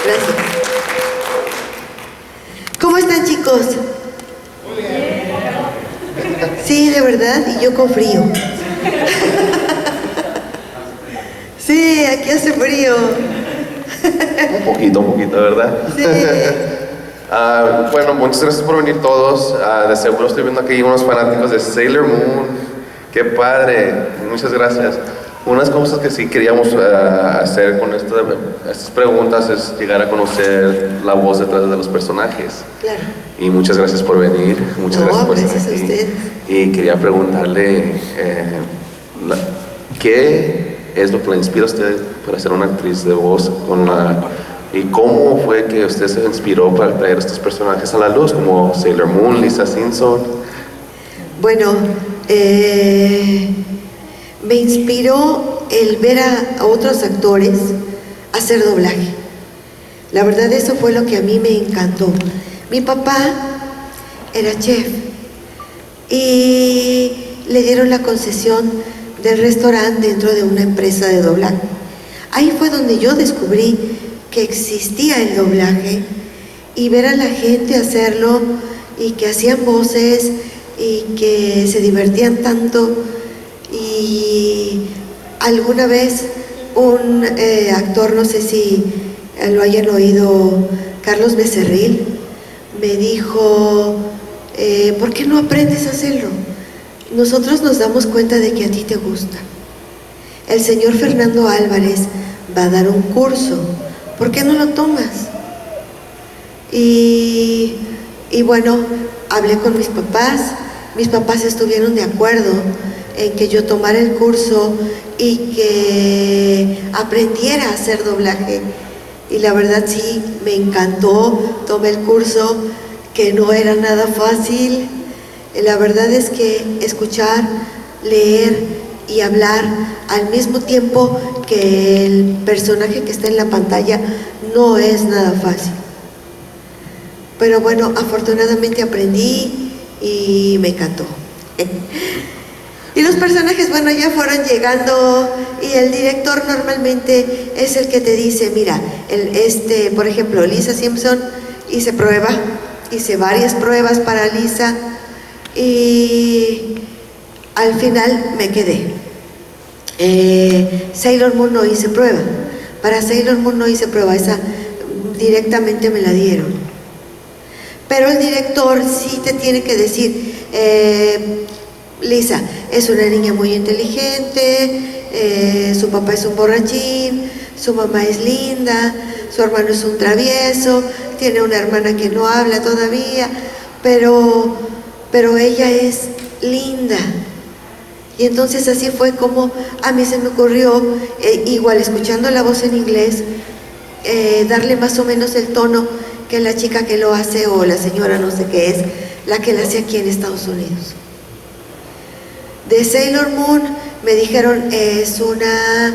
Gracias. ¿Cómo están, chicos? Muy bien. Sí, de verdad, y yo con frío. Sí, aquí hace frío. Un poquito, ¿verdad? Sí. Bueno, muchas gracias por venir todos. De seguro estoy viendo aquí unos fanáticos de Sailor Moon. ¡Qué padre! Muchas gracias. Unas cosas que sí queríamos hacer con estas preguntas es llegar a conocer la voz detrás de los personajes. Claro. Y muchas gracias por venir. Muchas gracias por estar gracias a aquí. usted. Y quería preguntarle, ¿qué es lo que le inspira a usted para ser una actriz de voz? ¿Y cómo fue que usted se inspiró para traer estos personajes a la luz, como Sailor Moon, Lisa Simpson? Bueno, me inspiró el ver a otros actores hacer doblaje. La verdad, eso fue lo que a mí me encantó. Mi papá era chef y le dieron la concesión del restaurante dentro de una empresa de doblaje. Ahí fue donde yo descubrí que existía el doblaje, y ver a la gente hacerlo y que hacían voces y que se divertían tanto. Y alguna vez un actor, no sé si lo hayan oído, Carlos Becerril, me dijo, ¿por qué no aprendes a hacerlo? Nosotros nos damos cuenta de que a ti te gusta. El señor Fernando Álvarez va a dar un curso, ¿por qué no lo tomas? Y bueno, hablé con mis papás estuvieron de acuerdo en que yo tomara el curso y que aprendiera a hacer doblaje. Y la verdad sí, me encantó, tomé el curso, que no era nada fácil. La verdad es que escuchar, leer y hablar al mismo tiempo que el personaje que está en la pantalla no es nada fácil. Pero bueno, afortunadamente aprendí y me encantó. Y los personajes, bueno, ya fueron llegando, y el director normalmente es el que te dice, mira, por ejemplo, Lisa Simpson, hice varias pruebas para Lisa, y al final me quedé. Sailor Moon no hice prueba. Para Sailor Moon no hice prueba, esa directamente me la dieron. Pero el director sí te tiene que decir, Lisa es una niña muy inteligente, su papá es un borrachín, su mamá es linda, su hermano es un travieso, tiene una hermana que no habla todavía, pero ella es linda. Y entonces así fue como a mí se me ocurrió, igual escuchando la voz en inglés, darle más o menos el tono que la chica que lo hace, o la señora no sé qué es, la que la hace aquí en Estados Unidos. De Sailor Moon me dijeron, es una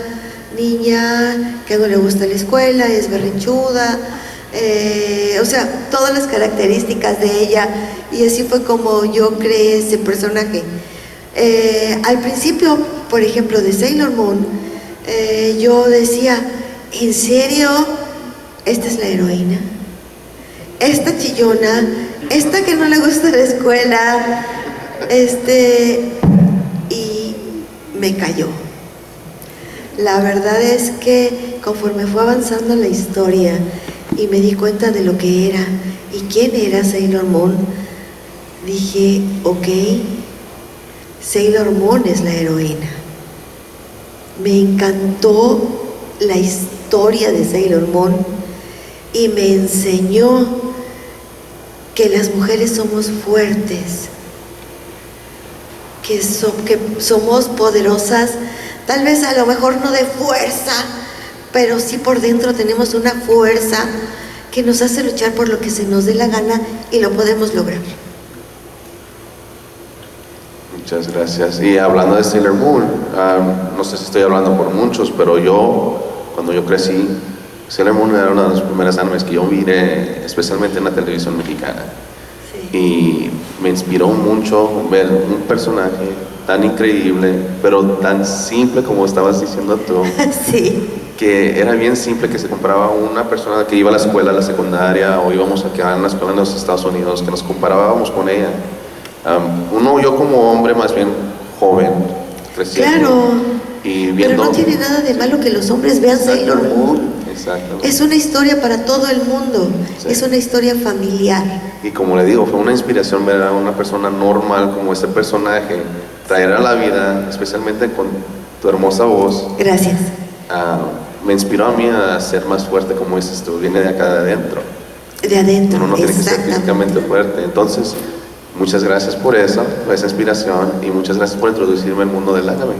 niña que no le gusta la escuela, es berrinchuda, o sea, todas las características de ella, y así fue como yo creé ese personaje. Al principio, por ejemplo, de Sailor Moon, yo decía, ¿en serio? Esta es la heroína, esta chillona, esta que no le gusta la escuela, y me cayó. La verdad es que conforme fue avanzando la historia y me di cuenta de lo que era y quién era Sailor Moon, dije, ok, Sailor Moon es la heroína. Me encantó la historia de Sailor Moon y me enseñó que las mujeres somos fuertes, que somos poderosas, tal vez a lo mejor no de fuerza, pero sí por dentro tenemos una fuerza que nos hace luchar por lo que se nos dé la gana, y lo podemos lograr. Muchas gracias. Y hablando de Sailor Moon, no sé si estoy hablando por muchos, pero cuando yo crecí, Sailor Moon era una de las primeras animes que yo miré, especialmente en la televisión mexicana. Sí. Y me inspiró mucho ver un personaje tan increíble, pero tan simple como estabas diciendo tú. Sí. Que era bien simple, que se comparaba a una persona que iba a la escuela, a la secundaria, o íbamos a quedar en la escuela en los Estados Unidos, que nos comparábamos con ella. Yo como hombre más bien joven, creciendo. Claro. Y viendo... Pero no tiene nada de malo que los hombres vean Sailor Moon. Exactamente. Es una historia para todo el mundo. Sí. Es una historia familiar. Y como le digo, fue una inspiración ver a una persona normal como ese personaje, traer a la vida, especialmente con tu hermosa voz. Gracias. Me inspiró a mí a ser más fuerte, como dices tú, viene de acá de adentro. De adentro, Uno no tiene que ser físicamente fuerte. Entonces, muchas gracias por eso, por esa inspiración, y muchas gracias por introducirme al mundo del anime.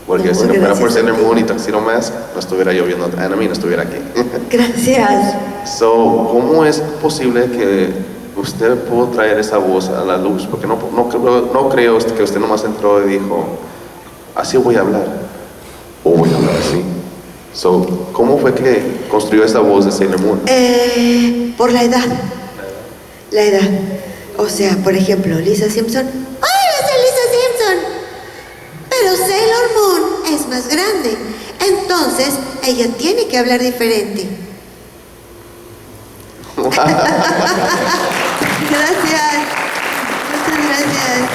Porque si no fuera por Sailor Moon y Tuxedo Mask, no estuviera yo viendo anime y no estuviera aquí. Gracias. ¿Cómo es posible que usted pudo traer esa voz a la luz? Porque no creo que usted nomás entró y dijo, así voy a hablar, o voy a hablar así. ¿Cómo fue que construyó esa voz de Sailor Moon? Por la edad. La edad. O sea, por ejemplo, Lisa Simpson. ¡Ay, yo soy Lisa Simpson! Pero Sailor Moon es más grande. Entonces, ella tiene que hablar diferente. Gracias. Muchas gracias.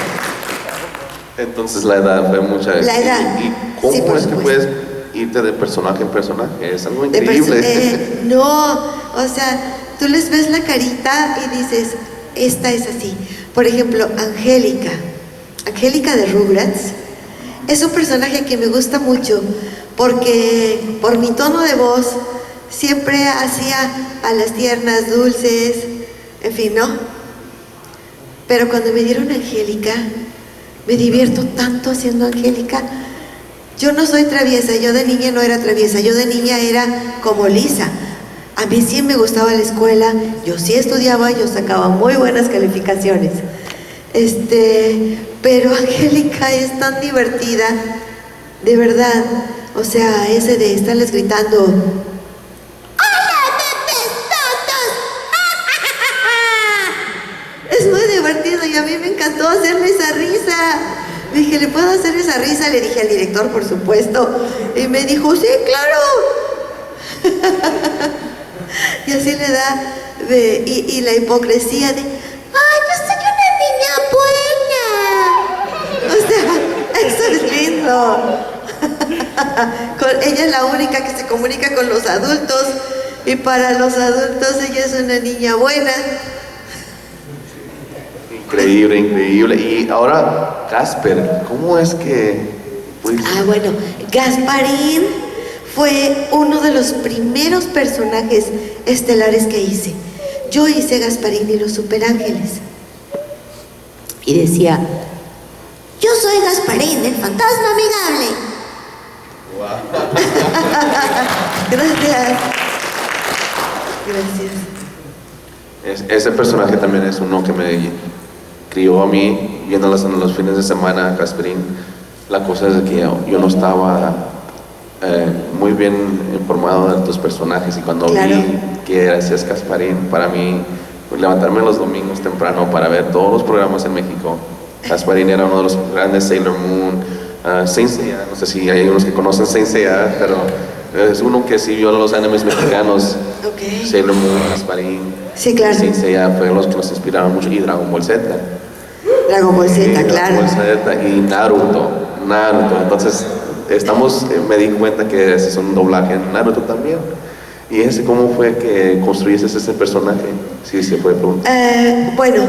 Entonces la edad fue mucha. La edad. ¿Y cómo sí, es que puedes irte de personaje en personaje? Es algo increíble. No, o sea, tú les ves la carita y dices, esta es así. Por ejemplo, Angélica de Rugrats, es un personaje que me gusta mucho porque por mi tono de voz siempre hacía a las tiernas, dulces, en fin, ¿no? Pero cuando me dieron Angélica, me divierto tanto haciendo Angélica. Yo no soy traviesa, yo de niña no era traviesa, yo de niña era como Lisa. A mí sí me gustaba la escuela, yo sí estudiaba, yo sacaba muy buenas calificaciones. Pero Angélica es tan divertida, de verdad. O sea, ese de estarles gritando, ¡hola, bebés tontos! Es muy divertido y a mí me encantó hacerle esa risa. Dije, ¿le puedo hacer esa risa? Le dije al director, por supuesto. Y me dijo, sí, claro. Y así le da, y la hipocresía de, ¡ay, yo soy una niña buena! O sea, eso es lindo. Ella es la única que se comunica con los adultos, y para los adultos ella es una niña buena. Increíble, increíble. Y ahora, Casper, ¿cómo es que...? Bueno, Gasparín fue uno de los primeros personajes estelares que hice. Yo hice Gasparín y los Superángeles. Y decía, yo soy Gasparín, el fantasma amigable. Wow. Gracias. Gracias. Ese personaje también es uno que me crió a mí, viéndolas en los fines de semana, Gasparín. La cosa es que yo no estaba muy bien informado de tus personajes, y cuando vi que hacías Gasparín, para mí, levantarme los domingos temprano para ver todos los programas en México. Gasparín era uno de los grandes, Sailor Moon, Saint Seiya, no sé si hay unos que conocen Saint Seiya, pero es uno que sí vio los animes mexicanos. Okay. Sailor Moon, Gasparín, sí, claro. Saint Seiya fueron los que nos inspiraron mucho, y Dragon Ball Z. Dragon Ball Z, claro. Dragon Ball Z y Naruto. Entonces, me di cuenta que ese es un doblaje en Naruto también. ¿Y cómo fue que construiste ese personaje? Si se puede preguntar. Bueno,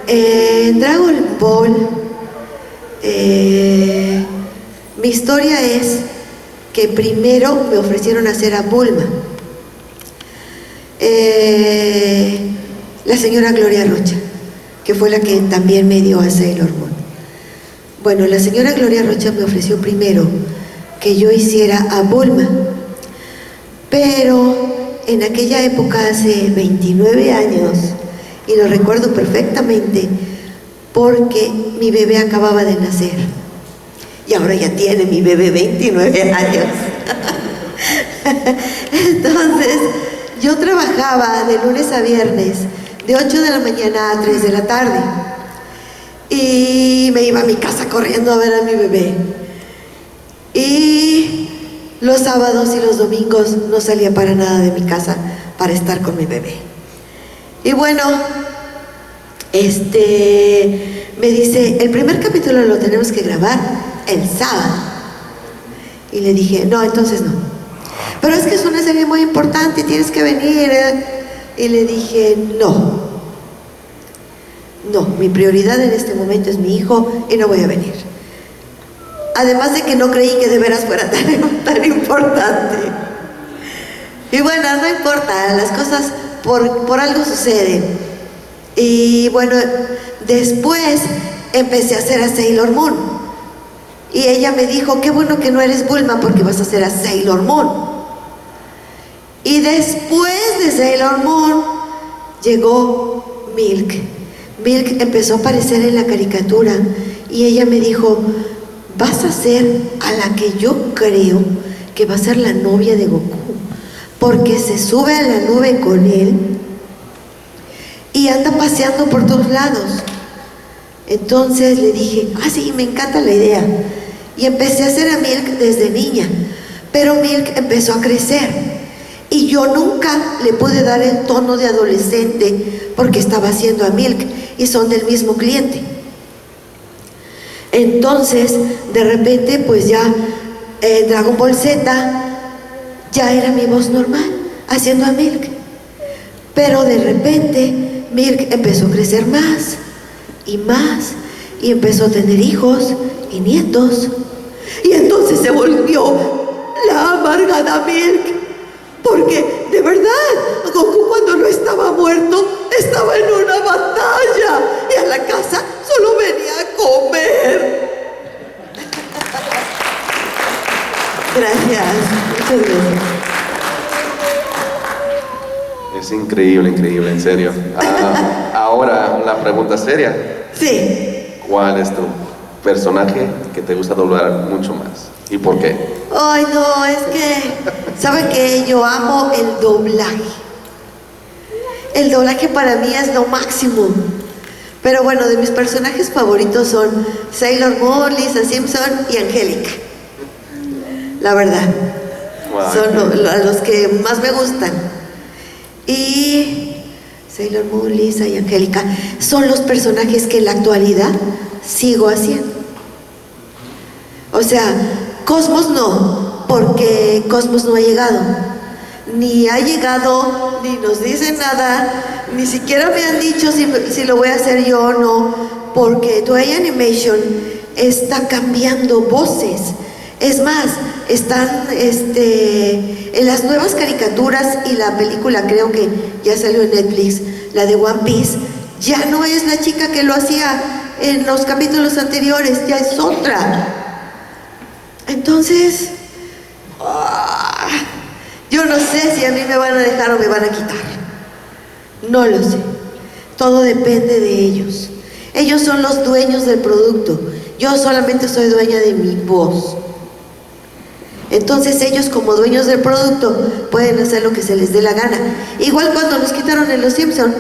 en Dragon Ball, mi historia es que primero me ofrecieron hacer a Bulma. La señora Gloria Rocha, que fue la que también me dio a Sailor Moon. Bueno, la señora Gloria Rocha me ofreció primero que yo hiciera a Bulma, pero en aquella época, hace 29 años, y lo recuerdo perfectamente, porque mi bebé acababa de nacer, y ahora ya tiene mi bebé 29 años. Entonces, yo trabajaba de lunes a viernes de 8 de la mañana a 3 de la tarde. Y me iba a mi casa corriendo a ver a mi bebé. Y los sábados y los domingos no salía para nada de mi casa para estar con mi bebé. Y bueno, me dice, el primer capítulo lo tenemos que grabar el sábado. Y le dije, no, entonces no. Pero es que es una serie muy importante, tienes que venir. Y le dije, no, mi prioridad en este momento es mi hijo y no voy a venir. Además de que no creí que de veras fuera tan importante. Y bueno, no importa, las cosas por algo suceden. Y bueno, después empecé a hacer a Sailor Moon. Y ella me dijo, qué bueno que no eres Bulma porque vas a hacer a Sailor Moon. Y después de Sailor Moon llegó Milk. Milk empezó a aparecer en la caricatura y ella me dijo, vas a ser a la que yo creo que va a ser la novia de Goku, porque se sube a la nube con él y anda paseando por todos lados. Entonces le dije, sí, me encanta la idea. Y empecé a hacer a Milk desde niña, pero Milk empezó a crecer y yo nunca le pude dar el tono de adolescente porque estaba haciendo a Milk y son del mismo cliente. Entonces, de repente, pues ya Dragon Ball Z ya era mi voz normal, haciendo a Milk. Pero de repente, Milk empezó a crecer más, y empezó a tener hijos y nietos. Y entonces se volvió la amargada Milk. Porque, de verdad, Goku cuando no estaba muerto, estaba en una batalla. Y a la casa solo venía a comer. Gracias, muchas gracias. Es increíble, en serio. Ahora, la pregunta seria. Sí. ¿Cuál es tu personaje que te gusta doblar mucho más? ¿Y por qué? Ay, no, es que, ¿saben qué? Yo amo el doblaje. El doblaje para mí es lo máximo. Pero bueno, de mis personajes favoritos son Sailor Moon, Lisa Simpson y Angélica. La verdad. Wow. Son los que más me gustan. Y Sailor Moon, Lisa y Angélica son los personajes que en la actualidad sigo haciendo. O sea, Cosmos no, porque Cosmos no ha llegado. Ni ha llegado, ni nos dice nada, ni siquiera me han dicho si lo voy a hacer yo o no, porque Toei Animation está cambiando voces. Es más, están en las nuevas caricaturas y la película, creo que ya salió en Netflix, la de One Piece, ya no es la chica que lo hacía en los capítulos anteriores, ya es otra. Entonces, yo no sé si a mí me van a dejar o me van a quitar. No lo sé. Todo depende de ellos. Ellos son los dueños del producto. Yo solamente soy dueña de mi voz. Entonces ellos, como dueños del producto, pueden hacer lo que se les dé la gana. Igual cuando nos quitaron en Los Simpson.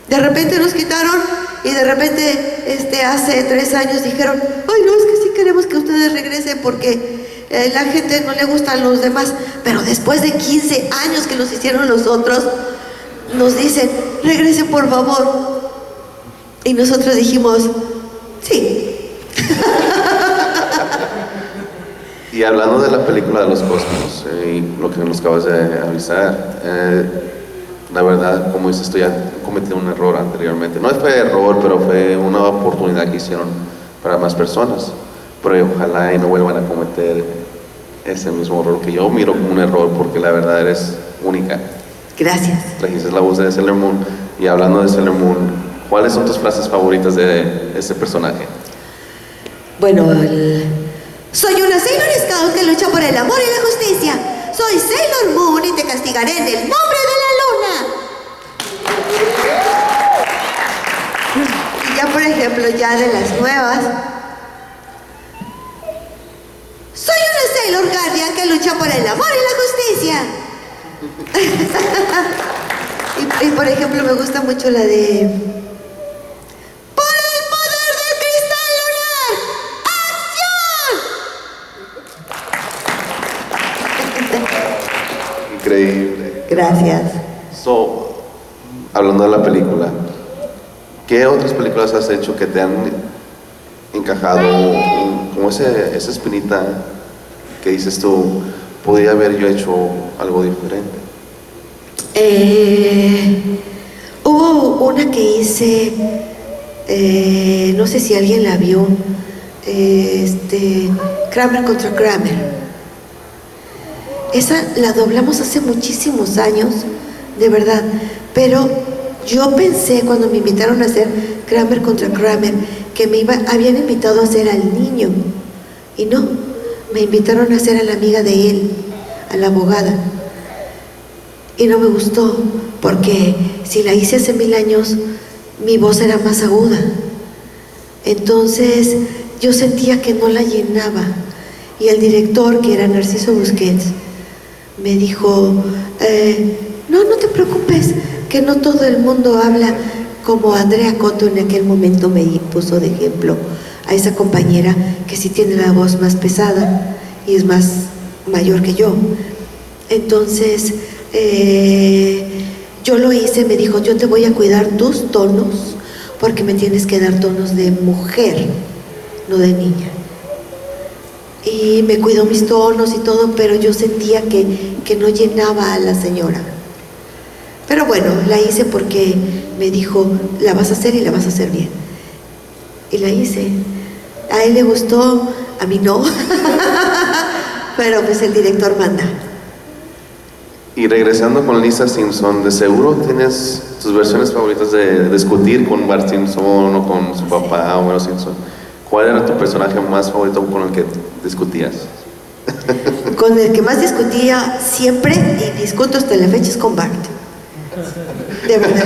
De repente nos quitaron y de repente hace 3 años dijeron, ay no, es que sí queremos que ustedes regresen porque la gente no le gustan los demás. Pero después de 15 años que los hicieron los otros, nos dicen, regresen por favor. Y nosotros dijimos, sí. Y hablando de la película de los Cosmos, y lo que nos acabas de avisar, la verdad, como dices, tú ya cometí un error anteriormente. No fue error, pero fue una oportunidad que hicieron para más personas. Pero ojalá y no vuelvan a cometer ese mismo error que yo miro como un error, porque la verdad eres única. Gracias. Trajiste la voz de Sailor Moon. Y hablando de Sailor Moon, ¿cuáles son tus frases favoritas de ese personaje? Bueno, soy una Sailor Scout que lucha por el amor y la justicia. Soy Sailor Moon y te castigaré en el nombre de la luna. Y ya por ejemplo, ya de las nuevas, soy una Sailor Guardian que lucha por el amor y la justicia. Y Y por ejemplo, me gusta mucho la de ¡Por el poder del cristal lunar! ¡Acción! Increíble. Gracias. So, hablando de la película, ¿qué otras películas has hecho que te han encajado como esa espinita que dices tú, podría haber yo hecho algo diferente? Hubo una que hice, no sé si alguien la vio, Kramer contra Kramer. Esa la doblamos hace muchísimos años, de verdad, pero yo pensé cuando me invitaron a hacer Kramer contra Kramer que habían invitado a hacer al niño, y no, me invitaron a hacer a la amiga de él, a la abogada, y no me gustó, porque si la hice hace 1000 años, mi voz era más aguda, entonces yo sentía que no la llenaba, y el director, que era Narciso Busquets, me dijo, no te preocupes, que no todo el mundo habla como Andrea Cotto en aquel momento me puso de ejemplo a esa compañera que sí tiene la voz más pesada y es más mayor que yo. Entonces, yo lo hice, me dijo, yo te voy a cuidar tus tonos porque me tienes que dar tonos de mujer, no de niña. Y me cuidó mis tonos y todo, pero yo sentía que no llenaba a la señora. Pero bueno, la hice porque me dijo, la vas a hacer y la vas a hacer bien. Y la hice. A él le gustó, a mí no. Pero pues el director manda. Y regresando con Lisa Simpson, de seguro tienes tus versiones favoritas de discutir con Bart Simpson o con su papá, Homero Simpson. ¿Cuál era tu personaje más favorito con el que discutías? Con el que más discutía siempre, y discuto hasta la fecha, es con Bart. De verdad.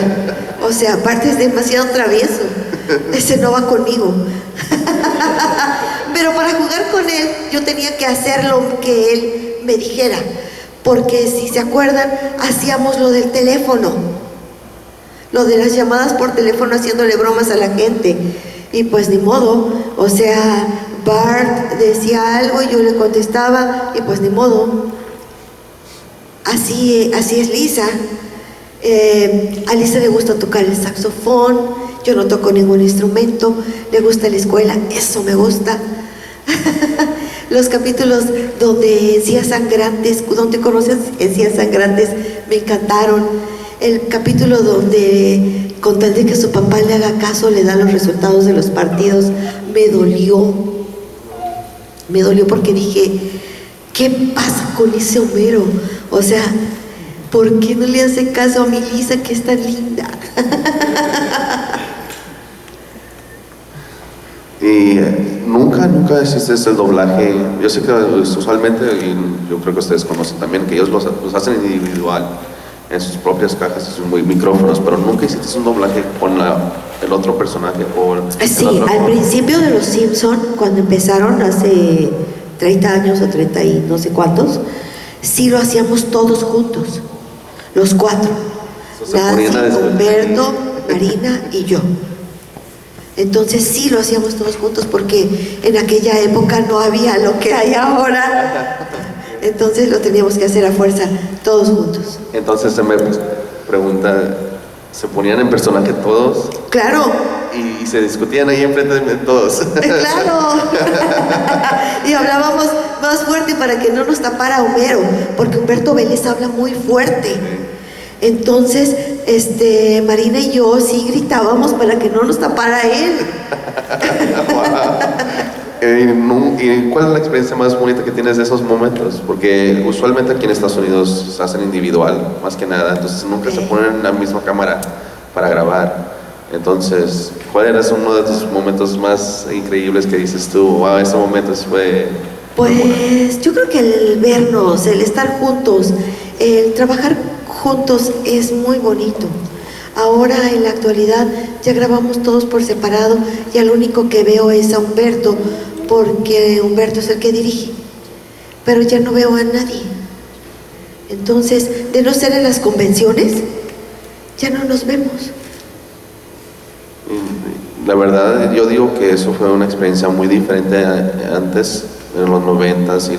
O sea, Bart es demasiado travieso. Ese no va conmigo. Pero para jugar con él, yo tenía que hacer lo que él me dijera. Porque si se acuerdan, hacíamos lo del teléfono. Lo de las llamadas por teléfono haciéndole bromas a la gente. Y pues ni modo. O sea, Bart decía algo y yo le contestaba y pues ni modo. Así es Lisa. A Lisa le gusta tocar el saxofón, yo no toco ningún instrumento, le gusta la escuela, eso me gusta. Los capítulos donde encías sangrantes, donde conoces encías sangrantes, me encantaron. El capítulo donde con tal de que su papá le haga caso, le da los resultados de los partidos, me dolió porque dije, ¿qué pasa con ese Homero? O sea, ¿por qué no le hace caso a mi Lisa, que es tan linda? Y nunca hiciste el doblaje. Yo sé que usualmente, y yo creo que ustedes conocen también, que ellos los hacen individual en sus propias cajas y sus micrófonos, pero nunca hiciste un doblaje con el otro personaje. Sí, al principio de Los Simpson, cuando empezaron hace 30 años o 30 y no sé cuántos, sí lo hacíamos todos juntos, los 4, Nancy, Humberto, Marina y yo. Entonces sí lo hacíamos todos juntos porque en aquella época no había lo que hay ahora. Entonces lo teníamos que hacer a fuerza todos juntos. Entonces se me pregunta, ¿se ponían en personaje todos? Claro. Y se discutían ahí enfrente de todos. Claro. Y hablábamos más fuerte para que no nos tapara Homero, porque Humberto Vélez habla muy fuerte. Entonces, Marina y yo sí gritábamos para que no nos tapara él. ¿Y cuál es la experiencia más bonita que tienes de esos momentos? Porque usualmente aquí en Estados Unidos se hacen individual, más que nada, entonces nunca se ponen en la misma cámara para grabar. Entonces, ¿cuál era uno de tus momentos más increíbles que dices tú, wow, ese momento fue... Pues yo creo que el vernos, el estar juntos, el trabajar juntos es muy bonito. Ahora en la actualidad ya grabamos todos por separado y al único que veo es a Humberto, porque Humberto es el que dirige, pero ya no veo a nadie. Entonces, de no ser en las convenciones, ya no nos vemos. La verdad, yo digo que eso fue una experiencia muy diferente antes, en los 90s y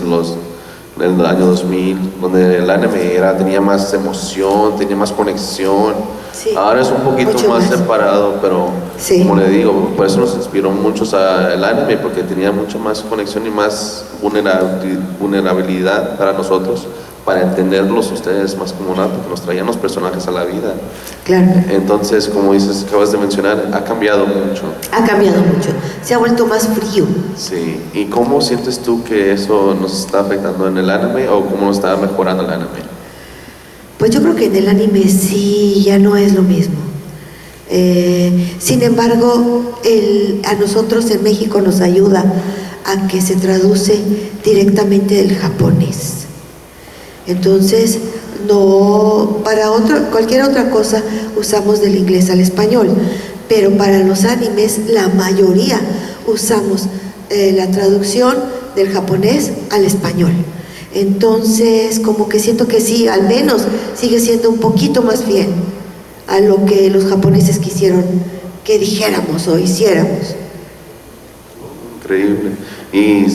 en el año 2000, donde el anime tenía más emoción, tenía más conexión. Sí, ahora es un poquito más separado, pero sí, como le digo, por eso nos inspiró mucho el anime, porque tenía mucha más conexión y más vulnerabilidad para nosotros, para entenderlos ustedes más como nada, porque nos traían los personajes a la vida. claro. Entonces, como dices, acabas de mencionar, ha cambiado mucho. Ha cambiado mucho, se ha vuelto más frío. Sí, ¿y cómo sientes tú que eso nos está afectando en el anime o cómo nos está mejorando el anime? Pues yo creo que en el anime sí, ya no es lo mismo. Sin embargo, a nosotros en México nos ayuda a que se traduce directamente del japonés. Entonces, no, para cualquier otra cosa usamos del inglés al español, pero para los animes la mayoría usamos la traducción del japonés al español. Entonces, como que siento que sí, al menos sigue siendo un poquito más fiel a lo que los japoneses quisieron que dijéramos o hiciéramos. Increíble. Y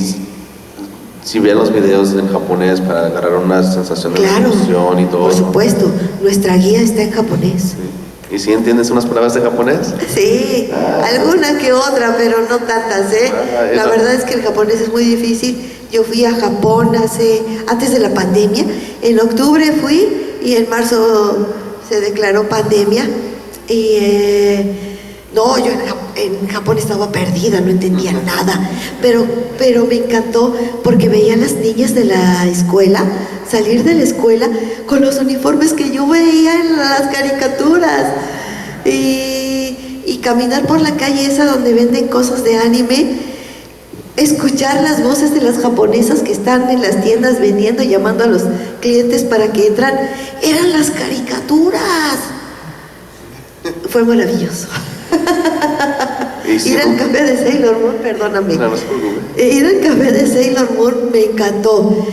si ven los videos en japonés para agarrar una sensación de emoción y todo. Por supuesto, nuestra guía está en japonés. Sí. ¿Y si entiendes unas palabras de japonés? Sí, alguna que otra, pero no tantas, ¿eh? La verdad es que el japonés es muy difícil. Yo fui a Japón antes de la pandemia. En octubre fui y en marzo se declaró pandemia. Y no, yo en Japón estaba perdida, no entendía nada. Pero me encantó porque veía a las niñas de la escuela salir de la escuela con los uniformes que yo veía en las caricaturas. Y caminar por la calle esa donde venden cosas de anime, escuchar las voces de las japonesas que están en las tiendas vendiendo, llamando a los clientes para que entran, eran las caricaturas. Fue maravilloso. Ir al café de Sailor Moon, perdóname. Ir al café de Sailor Moon me encantó.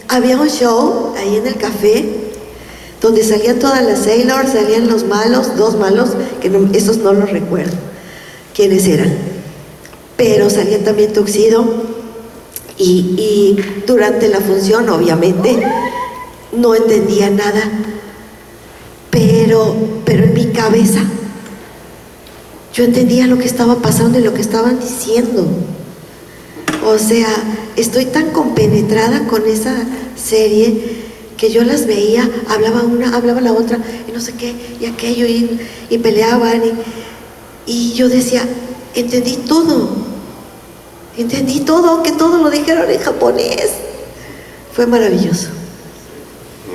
Había un show ahí en el café donde salían todas las Sailors, salían los malos, dos malos, que no, esos no los recuerdo quiénes eran, pero salía también Tuxedo y durante la función obviamente no entendía nada, pero en mi cabeza yo entendía lo que estaba pasando y lo que estaban diciendo. O sea, estoy tan compenetrada con esa serie que yo las veía, hablaba una, hablaba la otra, y no sé qué, y aquello, y peleaban, y yo decía, entendí todo, que todo lo dijeron en japonés. Fue maravilloso.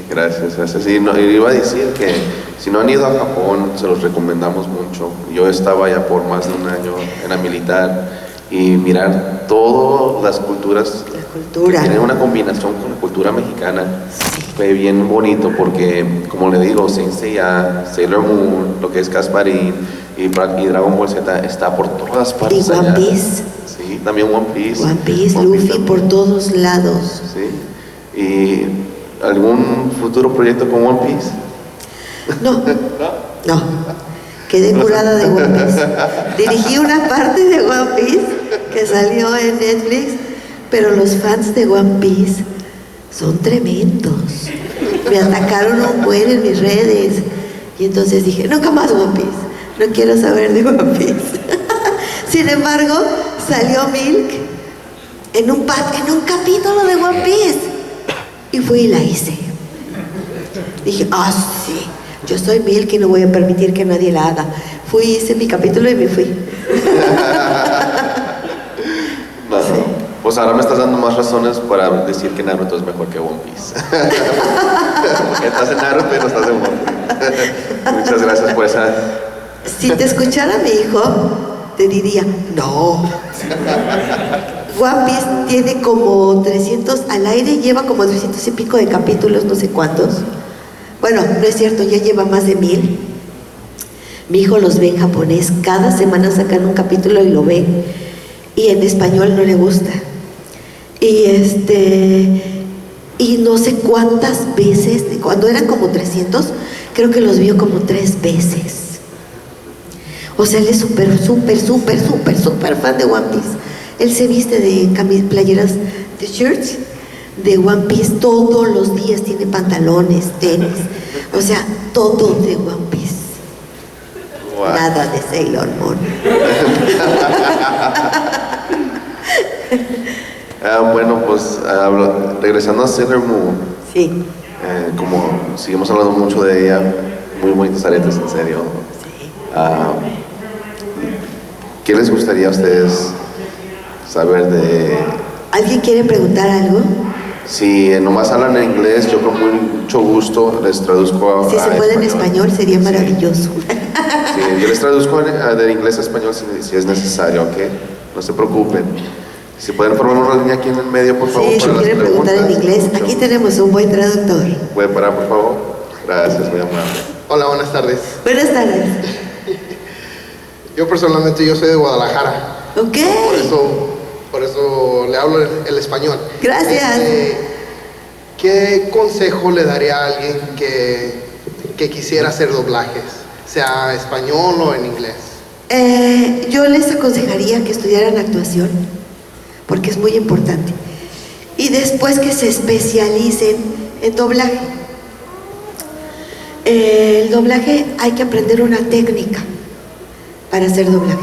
Gracias, gracias. Sí, no, iba a decir que si no han ido a Japón, se los recomendamos mucho. Yo estaba allá por más de un año en la militar y mirar todas las culturas que tienen una combinación con la cultura mexicana. Sí. Fue bien bonito porque, como le digo, Saint Seiya, Sailor Moon, lo que es Gasparín y Dragon Ball Z está por todas partes. Y One Piece. Sí, también One Piece. One Piece, Luffy por todos lados. Sí. ¿Y algún futuro proyecto con One Piece? No. Quedé curada de One Piece. Dirigí una parte de One Piece que salió en Netflix, pero los fans de One Piece son tremendos. Me atacaron un buen en mis redes y entonces dije, nunca más One Piece, no quiero saber de One Piece. Sin embargo, salió Milk en un capítulo de One Piece y fui y la hice. Dije, sí, yo soy Milk y no voy a permitir que nadie la haga. Fui, hice mi capítulo y me fui. No, sí. Pues ahora me estás dando más razones para decir que Naruto es mejor que One Piece. Estás en Naruto y no estás en One Piece. Muchas gracias por esa. Si te escuchara mi hijo, te diría, no. One Piece tiene como 300, al aire lleva como 300 y pico de capítulos, no sé cuántos. Bueno, no es cierto, ya lleva más de 1000. Mi hijo los ve en japonés, cada semana sacan un capítulo y lo ve. Y en español no le gusta. Y no sé cuántas veces, cuando eran como 300, creo que los vio como 3 veces. O sea, él es súper fan de One Piece. Él se viste de playeras, de shirts de One Piece todos los días, tiene pantalones, tenis, o sea, todo de One Piece. Wow. Nada de Sailor Moon. Bueno, pues regresando a Sailor Moon. Sí. Como seguimos hablando mucho de ella, muy bonitos aretes, en serio. Sí. ¿Qué les gustaría a ustedes saber de...? ¿Alguien quiere preguntar algo? Si nomás hablan en inglés, yo con mucho gusto les traduzco a si se puede en español, sería maravilloso. Sí, yo les traduzco de inglés a español si es necesario, ¿ok? No se preocupen. Si pueden formar una línea aquí en el medio, por favor. Sí, si quieren preguntar en inglés, aquí tenemos un buen traductor. ¿Puede parar, por favor? Gracias, muy amable. Hola, buenas tardes. Buenas tardes. Yo personalmente, yo soy de Guadalajara. Ok. Por eso le hablo el español. Gracias. ¿Qué consejo le daría a alguien que quisiera hacer doblajes? Sea español o en inglés. Yo les aconsejaría que estudiaran actuación, porque es muy importante. Y después que se especialicen en doblaje. El doblaje hay que aprender una técnica para hacer doblaje.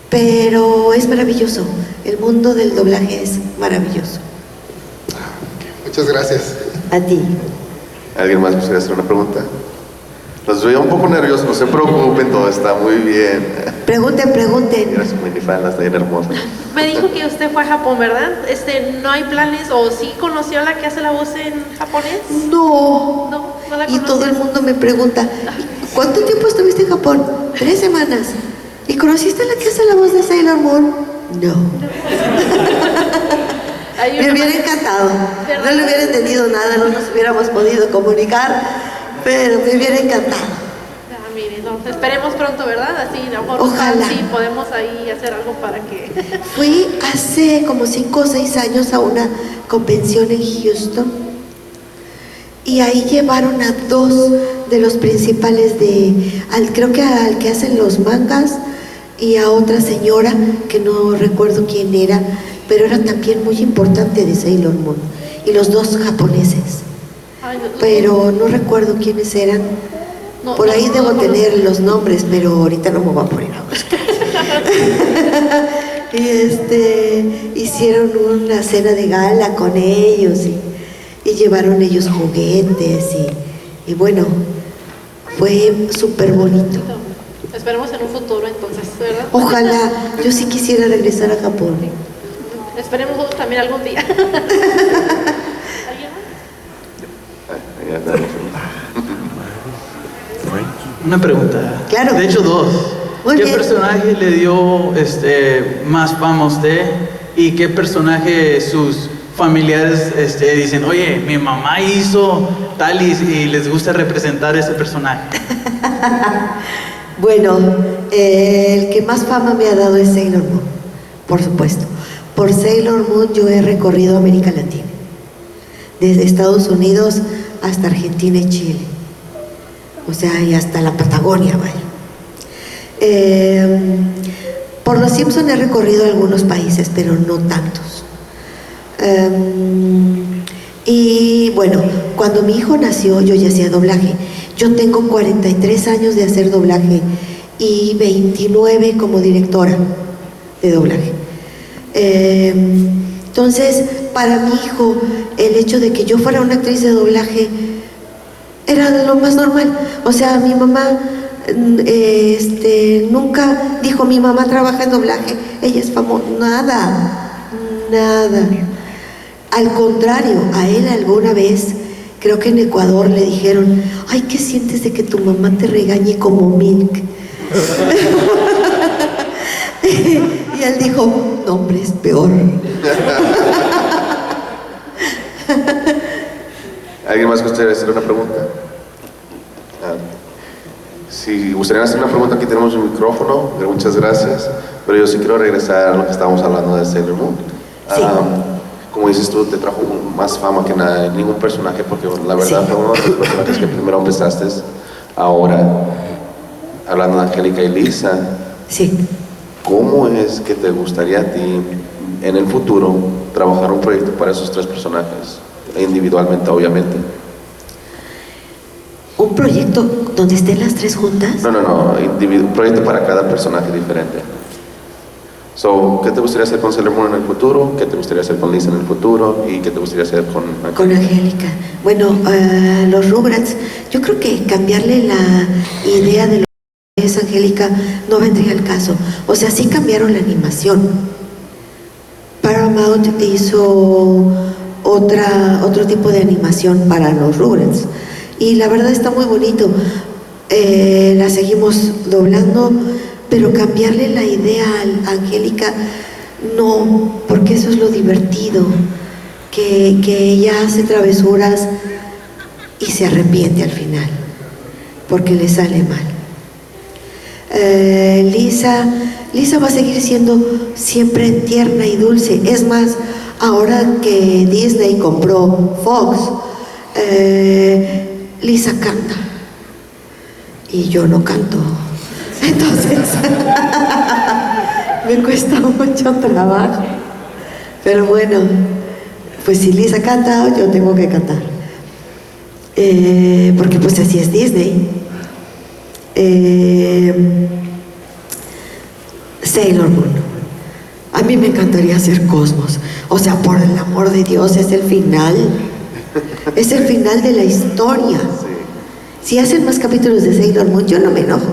Pero es maravilloso. El mundo del doblaje es maravilloso. Muchas gracias. A ti. ¿Alguien más quisiera hacer una pregunta? Los veo un poco nerviosos, no se preocupen, todo está muy bien. Pregunten. Gracias, muy fan, está bien hermosa. Me dijo que usted fue a Japón, ¿verdad? ¿No hay planes o sí conoció a la que hace la voz en japonés? No. No la Y conocí. todo el mundo me pregunta, ¿cuánto tiempo estuviste en Japón? 3 semanas. ¿Y conociste a la que hace la voz de Sailor Moon? No. Me hubiera encantado. No le hubiera entendido nada, no nos hubiéramos podido comunicar, pero me hubiera encantado. Mire, no, esperemos pronto, ¿verdad? Así, a lo mejor Ojalá. sí podemos ahí hacer algo para que... Fui hace como 5 o 6 años a una convención en Houston y ahí llevaron a 2 de los principales creo que al que hacen los mangas y a otra señora que no recuerdo quién era, pero era también muy importante de Sailor Moon, y los 2 japoneses. Ay, no, Pero no recuerdo quiénes eran. Por ahí debo tener los nombres, pero ahorita no me voy a poner a buscar. Y hicieron una cena de gala con ellos y llevaron ellos juguetes y bueno, fue súper bonito. Esperemos en un futuro entonces, ¿verdad? Ojalá, yo sí quisiera regresar a Japón. Esperemos también algún día. ¿Alguien más? Una pregunta. Claro. De hecho, 2. Muy ¿Qué bien. personaje le dio más fama a usted? ¿Y qué personaje sus familiares dicen, oye, mi mamá hizo tal y les gusta representar ese personaje? Bueno, el que más fama me ha dado es Sailor Moon, por supuesto. Por Sailor Moon yo he recorrido América Latina, desde Estados Unidos hasta Argentina y Chile, o sea, y hasta la Patagonia, vaya. Por los Simpson he recorrido algunos países, pero no tantos. Y bueno, cuando mi hijo nació yo ya hacía doblaje. Yo tengo 43 años de hacer doblaje y 29 como directora de doblaje. Entonces, para mi hijo, el hecho de que yo fuera una actriz de doblaje era lo más normal. O sea, mi mamá nunca dijo, mi mamá trabaja en doblaje, ella es famosa, nada. Al contrario, a él alguna vez, creo que en Ecuador le dijeron, ay, ¿qué sientes de que tu mamá te regañe como Milk? Y él dijo, no, hombre, es peor. ¿Alguien más gustaría hacer una pregunta? Si gustaría hacer una pregunta, aquí tenemos un micrófono, muchas gracias, pero yo sí quiero regresar a lo que estábamos hablando de Sailor Moon. Sí. como dices tú, te trajo más fama que nada, ningún personaje, porque la verdad fue uno de los personajes que primero empezaste. Ahora, hablando de Angélica y Lisa, Sí. ¿cómo es que te gustaría a ti en el futuro trabajar un proyecto para esos tres personajes? Individualmente, obviamente. ¿Un proyecto donde estén las tres juntas? No, un proyecto para cada personaje diferente. So, ¿qué te gustaría hacer con Sailor Moon en el futuro? ¿Qué te gustaría hacer con Lisa en el futuro? ¿Y qué te gustaría hacer con Angélica? Con Angélica. Bueno, los Rugrats, yo creo que cambiarle la idea de lo que es Angélica no vendría al caso. O sea, sí cambiaron la animación. Paramount hizo otro tipo de animación para los Rugrats. Y la verdad está muy bonito. La seguimos doblando, pero cambiarle la idea a Angélica, no, porque eso es lo divertido, que ella hace travesuras y se arrepiente al final, porque le sale mal. Lisa va a seguir siendo siempre tierna y dulce. Es más, ahora que Disney compró Fox, Lisa canta y yo no canto, entonces me cuesta mucho trabajo, pero bueno, pues si Lisa canta, yo tengo que cantar, porque pues así es Disney. Sailor Moon, a mí me encantaría hacer Cosmos, o sea, por el amor de Dios, es el final de la historia. Si hacen más capítulos de Sailor Moon, yo no me enojo.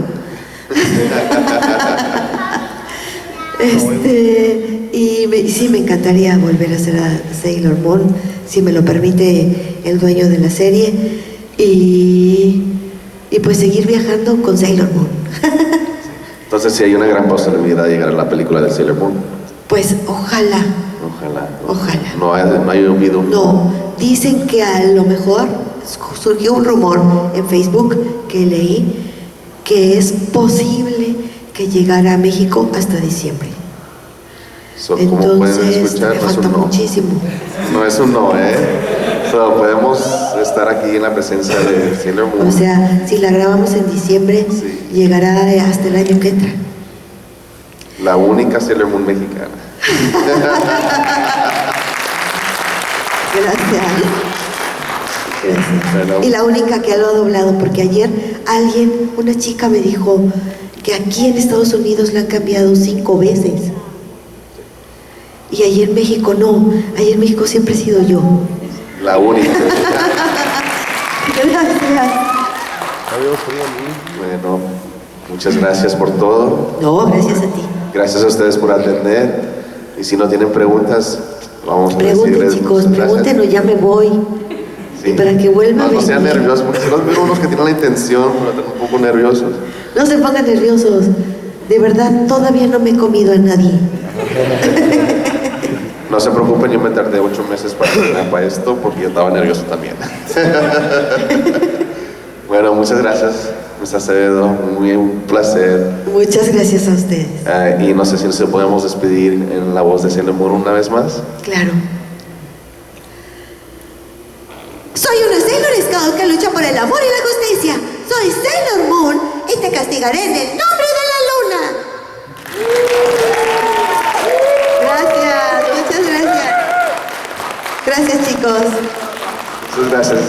Sí me encantaría volver a hacer a Sailor Moon, si me lo permite el dueño de la serie, y pues seguir viajando con Sailor Moon. Entonces sí hay una gran posibilidad de llegar a la película de Sailor Moon. Pues ojalá. No hay olvido. No, dicen que a lo mejor surgió un rumor en Facebook que leí que es posible que llegara a México hasta diciembre. Como Entonces, pueden escuchar, me no es falta un no. muchísimo. No es un no, podemos estar aquí en la presencia de Sailor Moon. O sea, si la grabamos en diciembre, Sí. llegará hasta el año que entra. La única Sailor Moon mexicana. Gracias. Bueno. Y la única que lo ha doblado, porque ayer una chica me dijo que aquí en Estados Unidos la han cambiado 5 veces. Y ahí en México no, ahí en México siempre he sido yo. La única. Gracias. Bueno, muchas gracias por todo. No, gracias a ti. Gracias a ustedes por atender. Y si no tienen preguntas, vamos a Pregunten, decirles chicos, muchas gracias. pregunten o ya me voy. Sí. Y para que vuelva a No sean venir. nerviosos, porque si los veo unos que tienen la intención, pero están un poco nerviosos. No se pongan nerviosos. De verdad, todavía no me he comido a nadie. No se preocupen, yo me tardé 8 meses para esto porque yo estaba nervioso también. Bueno, muchas gracias, Mr. Acevedo, un placer. Muchas gracias a ustedes. Y no sé si nos podemos despedir en la voz de Sailor Moon una vez más. Claro. Soy una Sailor Scout que lucha por el amor y la justicia. Soy Sailor Moon y te castigaré en el nombre de la luna. Gracias, muchas gracias. Gracias, chicos. Muchas gracias.